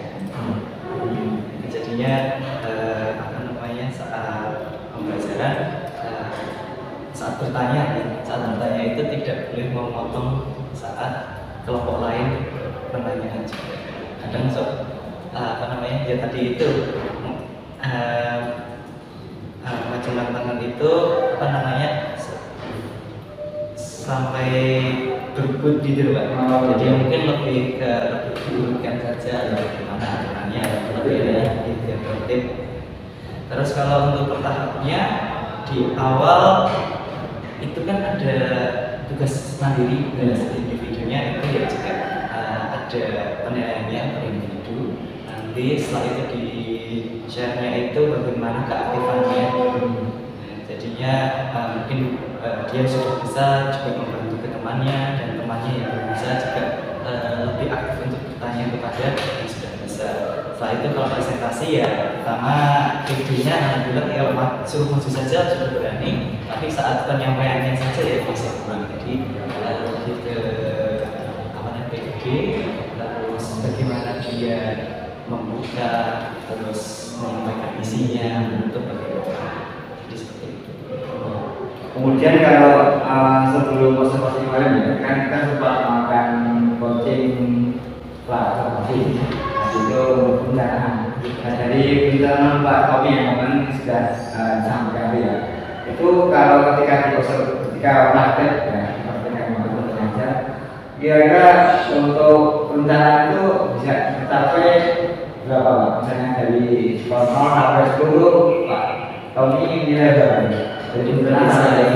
G: Jadinya saat pembelajaran saat bertanya itu tidak boleh memotong saat kelompok lain pertanyaan juga. Kadang ya tadi itu macam tantangan itu sampai berebut gitu Pak. Jadi mungkin lebih diurutkan saja bagaimana aturannya lebih tertib. Terus kalau untuk bertahapnya di awal itu kan ada tugas mandiri tugas individunya itu ya juga ada penilaiannya per individu. Nanti setelah itu di share-nya itu bagaimana keaktifannya. Jadinya mungkin dia sudah bisa juga membantu ke temannya dan temannya yang belum bisa juga lebih aktif untuk bertanya kepada yang sudah bisa. Setelah itu kalau presentasi ya pertama idenya alhamdulillah ya suruh maju saja sudah berani, tapi saat penyampaiannya saja ya masih kurang. Jadi lebih ke PDG, terus bagaimana dia membuka, terus menyampaikan isinya untuk bagaimana. Jadi seperti itu.
A: Kemudian kalau sebelum observasi kemarin ya kan kita sempat melakukan coaching observasi itu perencanaan. Nah dari perencanaan Pak Tommy yang kemarin sudah disampaikan ya. Itu kalau ketika praktek ya praktek yang belajar, kira-kira untuk perencanaan itu bisa mencapai berapa Pak? Misalnya dari 0 sampai 10 Pak Tommy nilai berapa?
G: Jadi menurut saya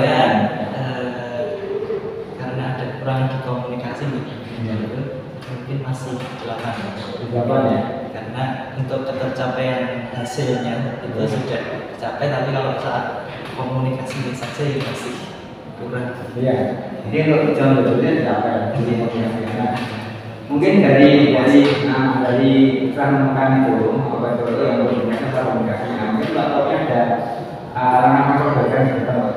G: karena ada kekurangan di komunikasi mungkin masih 8
A: ya.
G: Karena untuk ketercapaian hasilnya itu sudah tercapai, tapi kalau saat komunikasinya saja ya masih kurang.
A: Iya. Jadi untuk tujuan berikutnya tercapai. Mungkin dari menemukan itu apa itu yang menggunakan komunikasinya. Mungkin Pak Tommy ada langkah perbaikan kita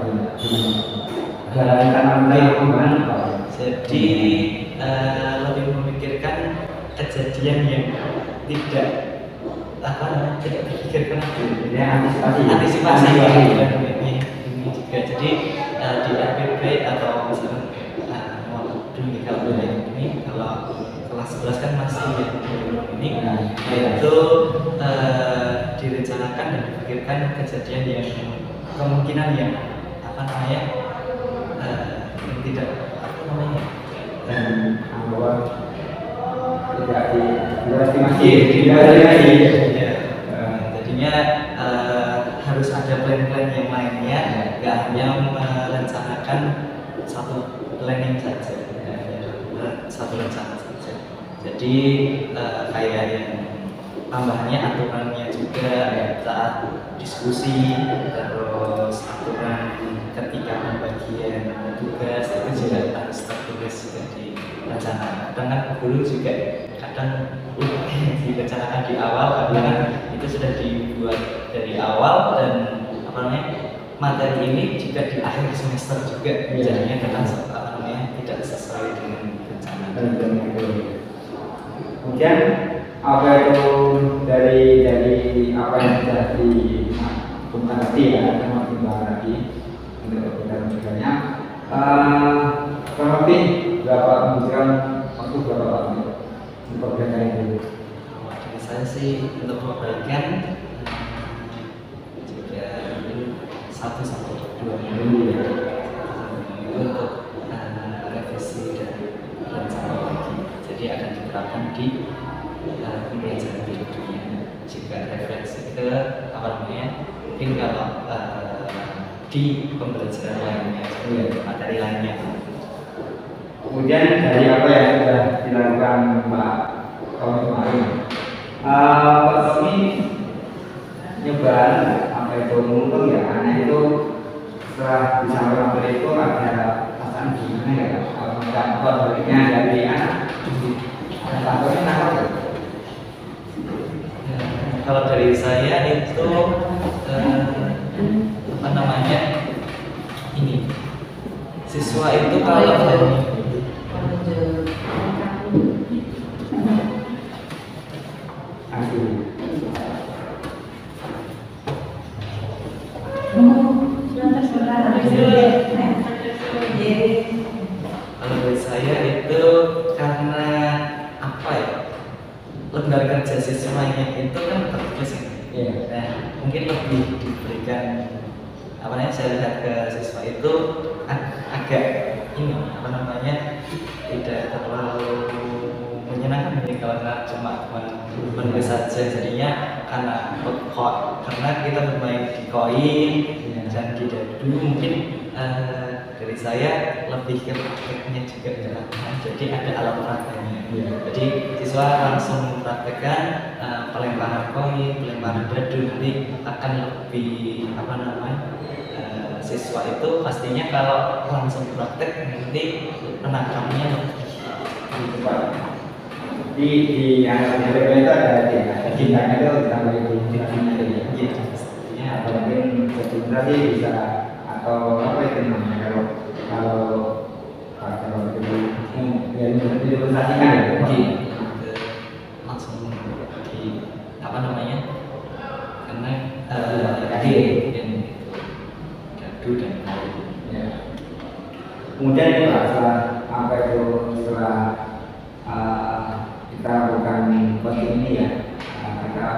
A: dalam pengembangan.
G: Jadi lebih memikirkan kejadian yang tidak dipikirkan
A: ya,
G: antisipasi ini juga. Jadi di RPP atau misalnya kalau ini kalau kelas 11 kan masih ini yaitu direncanakan dan dipikirkan kejadian yang kemungkinan yang yang tidak
A: bahwa tidak diestimasi
G: jadinya harus ada plan-plan yang lainnya, nggak hanya merencanakan satu planning saja, satu rencana saja. Jadi kayak yang tambahannya aturannya juga saat diskusi, terus aturan ketika pembagian tugas itu juga harus tertulis juga di rencana. Kadang kan guru juga kadang direncanakan di awal, karena kan itu sudah dibuat dari awal dan materi ini juga di akhir semester juga, jadinya kadang tidak sesuai dengan rencana.
A: Kemudian apa itu dari apa yang sudah dikembangkan tadi ya, tadi untuk perbedaan-perbedaannya kurang lebih berapa membutuhkan waktu berapa lama untuk perbedaan itu?
G: Dari saya sih untuk perbaikan juga 1 sampai 2 minggu ya, untuk revisi dari rencana lagi. Jadi akan diterapkan di pembelajaran berikutnya. Jika referensi ke mungkin kalau di pembelajaran lainnya, materi lainnya.
A: Kemudian dari apa yang sudah dilakukan Pak Tommy kemarin, Pak Tommy nyoba apa itu mungkin ya, karena itu setelah disampaikan materi itu ada perasaan gimana ya, contoh baliknya dari anak, ada contohnya apa?
G: Kalau dari saya itu apa namanya, ini siswa itu kalau dari kalau dari saya itu karena apa ya, lembar kerja siswanya itu kan tertulis ya. Nah, mungkin lebih diberikan apa namanya, saya lihat ke siswa itu agak ini apa namanya, tidak terlalu menyenangkan ini kalau cuma menulis saja, jadinya karena kita bermain di koin dan di dadu, mungkin dari saya lebih ke prakteknya juga ya. Jadi ada alat prakteknya. Jadi siswa langsung praktekkan pelemparan koin, pelemparan dadu, nanti akan lebih apa namanya, siswa itu pastinya kalau langsung praktek nanti penangkapnya lebih
A: Pak. Di yang itu ada tingkatnya itu ditambah itu ya, atau mungkin sebentar sih bisa, atau apa itu namanya, kalau itu diimplementasikan ya,
G: langsung di apa namanya, karena
A: di
G: dadu dan koin.
A: ya. Kemudian ini Pak, setelah apa itu, setelah kita lakukan coaching ini ya, kita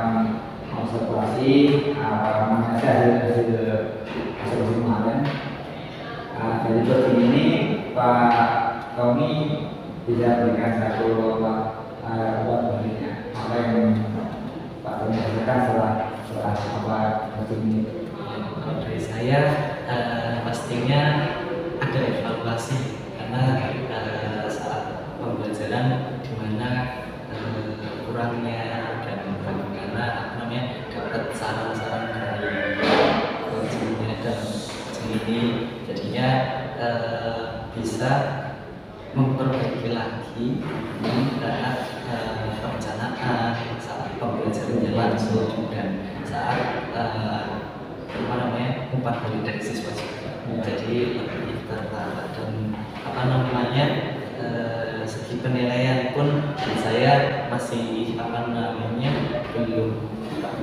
A: observasi mana saja hasil kemarin. Dari coaching ini Pak Tommy bisa berikan satu buat baliknya, apa yang Pak Tommy lakukan setelah apa coaching ini.
G: Kalau dari saya pastinya ada evaluasi, karena saat pembelajaran di mana kurangnya dan bagaimana apa namanya dapat saran-saran dari coachingnya dan coaching ini, jadinya bisa memperbaiki lagi saat perencanaan, saat pembelajarannya langsung, dan saat apa namanya umpan balik dari siswa juga. Jadi lebih tertata dan apa namanya, segi penilaian pun saya masih apa namanya belum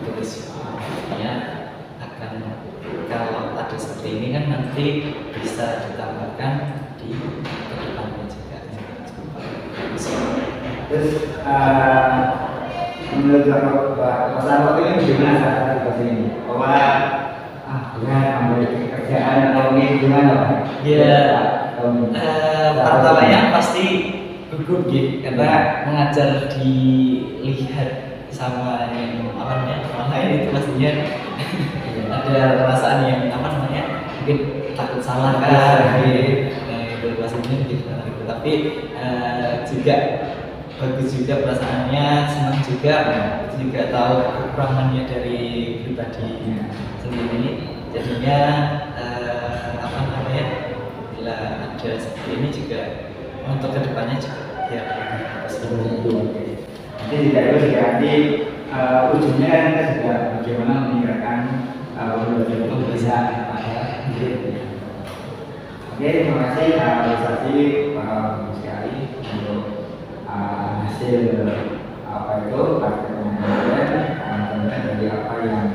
G: tulis ya, akan kalau ada seperti ini kan nanti bisa ditambahkan di kedepannya juga.
A: Terus menurut pesan waktu ini gimana saat di ini? Bahwa ambil kerjaan atau ini gimana Pak?
G: Ya, pertamanya pasti gugup gitu, karena mengajar dilihat sama yang apa namanya orang lain itu pastinya ada perasaan yang apa namanya, mungkin takut salah kan gitu, itu pastinya gitu. Tapi juga bagus juga perasaannya, senang juga tahu kekurangannya dari pribadi sendiri, jadinya apa namanya, bila ada seperti ini juga untuk kedepannya juga ya seperti itu.
A: Jadi tidak itu nanti ujungnya kan kita juga bagaimana meningkatkan pembelajaran pada diri. Oke, terima kasih realisasi para sekali untuk hasil apa itu prakteknya dan dari apa yang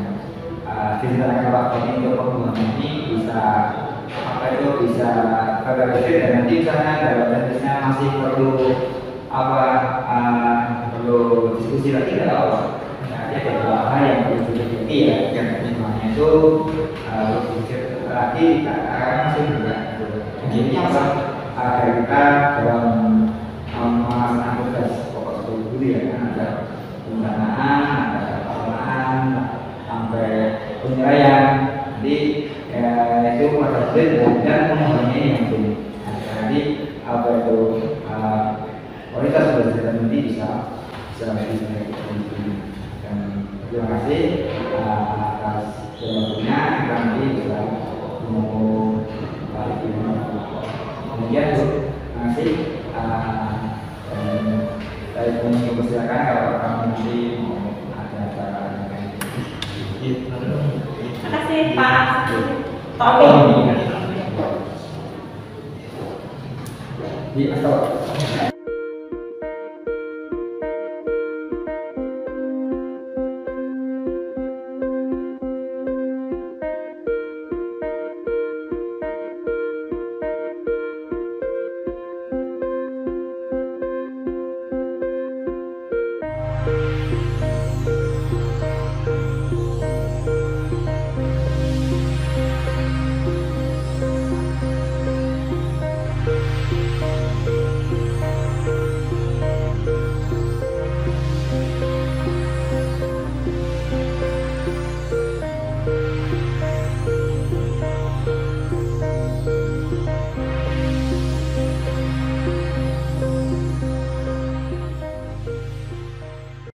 A: disampaikan Pak Tommy untuk pengembangan ini bisa apa itu bisa terrealisir, dan nanti misalnya dalam teknisnya masih perlu apa perlu diskusi lagi kalau nanti ada beberapa yang perlu diteliti ya, yang misalnya itu harus dicek lagi karena masih juga jadi apa ada kita dalam melaksanakan tugas pokok dulu ya, kan ada perencanaan, ada pelaksanaan sampai penilaian. Jadi itu bisa lebih baik dari sini. Dan terima kasih atas waktunya. Kita nanti bisa mau lagi. Kemudian terima kasih. Saya ingin mempersilakan kalau kamu nanti ada acara.
H: Terima kasih Pak Tommy.
A: Di asal